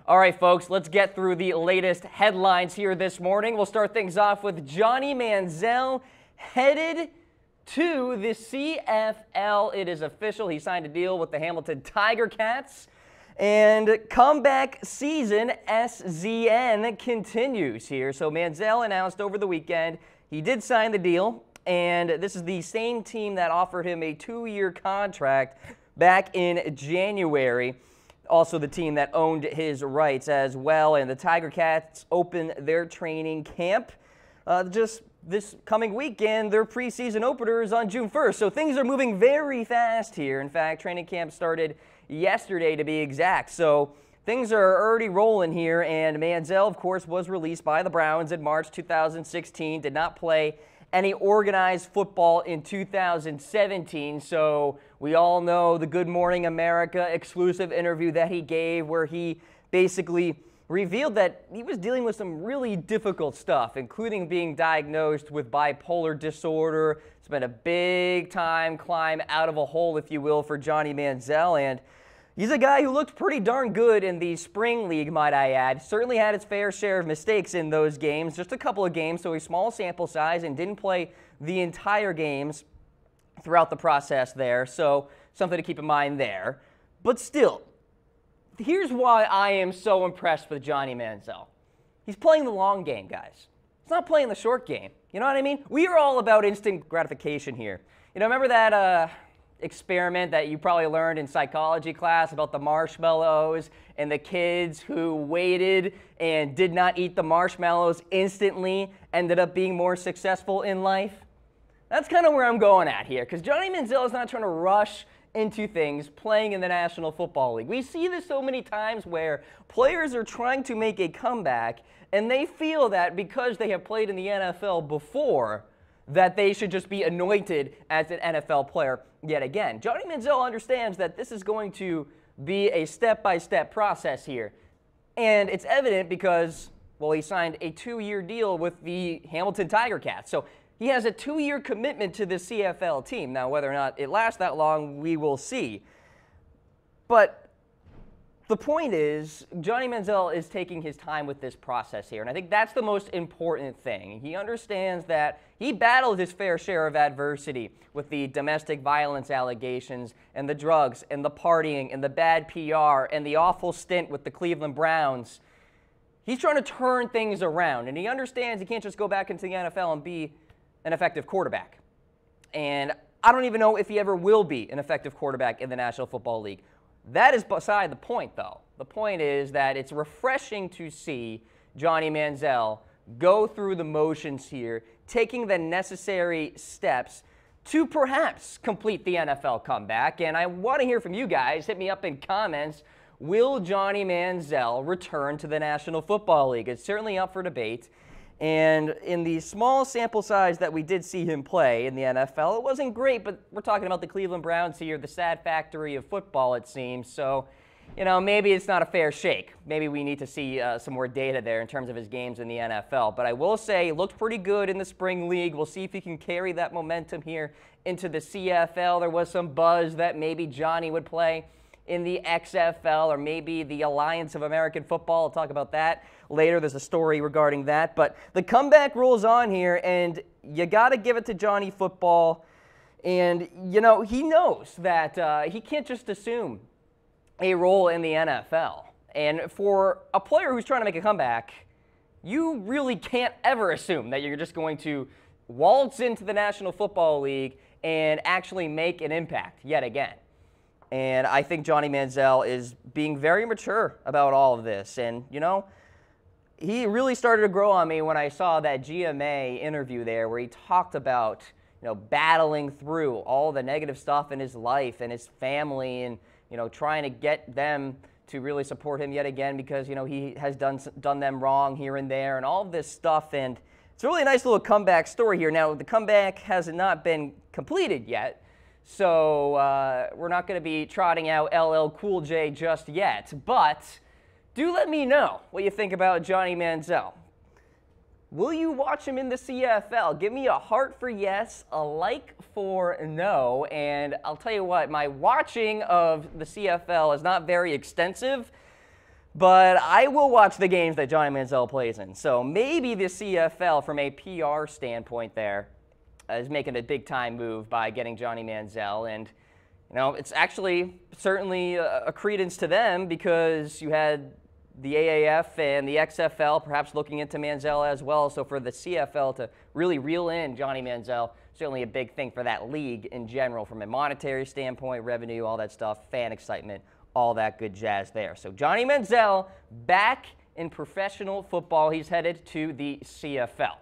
All right, folks, let's get through the latest headlines here this morning. We'll start things off with Johnny Manziel headed to the CFL. It is official. He signed a deal with the Hamilton Tiger Cats. And comeback season SZN continues here. So Manziel announced over the weekend he did sign the deal. And this is the same team that offered him a 2-year contract back in January. Also the team that owned his rights as well. And the Tiger Cats open their training camp just this coming weekend. Their preseason opener is on June 1st. So things are moving very fast here. In fact, training camp started yesterday to be exact. So things are already rolling here. And Manziel, of course, was released by the Browns in March 2016. Did not play any organized football in 2017. So we all know the Good Morning America exclusive interview that he gave where he basically revealed that he was dealing with some really difficult stuff, including being diagnosed with bipolar disorder. It's been a big time climb out of a hole, if you will, for Johnny Manziel. And he's a guy who looked pretty darn good in the spring league, might I add. Certainly had his fair share of mistakes in those games, just a couple of games, so a small sample size, and didn't play the entire games throughout the process there. So something to keep in mind there. But still, here's why I am so impressed with Johnny Manziel. He's playing the long game, guys. He's not playing the short game. You know what I mean? We are all about instant gratification here. You know, remember that experiment that you probably learned in psychology class about the marshmallows and the kids who waited and did not eat the marshmallows instantly ended up being more successful in life? That's kind of where I'm going at here, because Johnny Manziel is not trying to rush into things playing in the National Football League. We see this so many times where players are trying to make a comeback and they feel that because they have played in the NFL before that they should just be anointed as an NFL player yet again. Johnny Manziel understands that this is going to be a step-by-step process here. And it's evident because, well, he signed a 2-year deal with the Hamilton Tiger Cats. So he has a 2-year commitment to the CFL team. Now, whether or not it lasts that long, we will see. But the point is, Johnny Manziel is taking his time with this process here, and I think that's the most important thing. He understands that he battled his fair share of adversity with the domestic violence allegations and the drugs and the partying and the bad PR and the awful stint with the Cleveland Browns. He's trying to turn things around, and he understands he can't just go back into the NFL and be an effective quarterback. And I don't even know if he ever will be an effective quarterback in the National Football League. That is beside the point, though. The point is that it's refreshing to see Johnny Manziel go through the motions here, taking the necessary steps to perhaps complete the NFL comeback. And I want to hear from you guys. Hit me up in comments. Will Johnny Manziel return to the National Football League? It's certainly up for debate. And in the small sample size that we did see him play in the NFL, it wasn't great, but we're talking about the Cleveland Browns here, the sad factory of football, it seems. So, you know, maybe it's not a fair shake. Maybe we need to see some more data there in terms of his games in the NFL. But I will say he looked pretty good in the spring league. We'll see if he can carry that momentum here into the CFL. There was some buzz that maybe Johnny would play in the XFL or maybe the Alliance of American Football. I'll talk about that later. There's a story regarding that. But the comeback rolls on here, and you got to give it to Johnny Football. And, you know, he knows that he can't just assume a role in the NFL. And for a player who's trying to make a comeback, you really can't ever assume that you're just going to waltz into the National Football League and actually make an impact yet again. And I think Johnny Manziel is being very mature about all of this. And, you know, he really started to grow on me when I saw that GMA interview there where he talked about, you know, battling through all the negative stuff in his life and his family and, you know, trying to get them to really support him yet again because, you know, he has done them wrong here and there and all of this stuff. And it's a really nice little comeback story here. Now, the comeback has not been completed yet. So we're not going to be trotting out LL Cool J just yet, but do let me know what you think about Johnny Manziel. Will you watch him in the CFL? Give me a heart for yes, a like for no, and I'll tell you what, my watching of the CFL is not very extensive, but I will watch the games that Johnny Manziel plays in. So maybe the CFL, from a PR standpoint there, is making a big-time move by getting Johnny Manziel. And, you know, it's actually certainly a credence to them, because you had the AAF and the XFL perhaps looking into Manziel as well. So for the CFL to really reel in Johnny Manziel, certainly a big thing for that league in general, from a monetary standpoint, revenue, all that stuff, fan excitement, all that good jazz there. So Johnny Manziel back in professional football. He's headed to the CFL.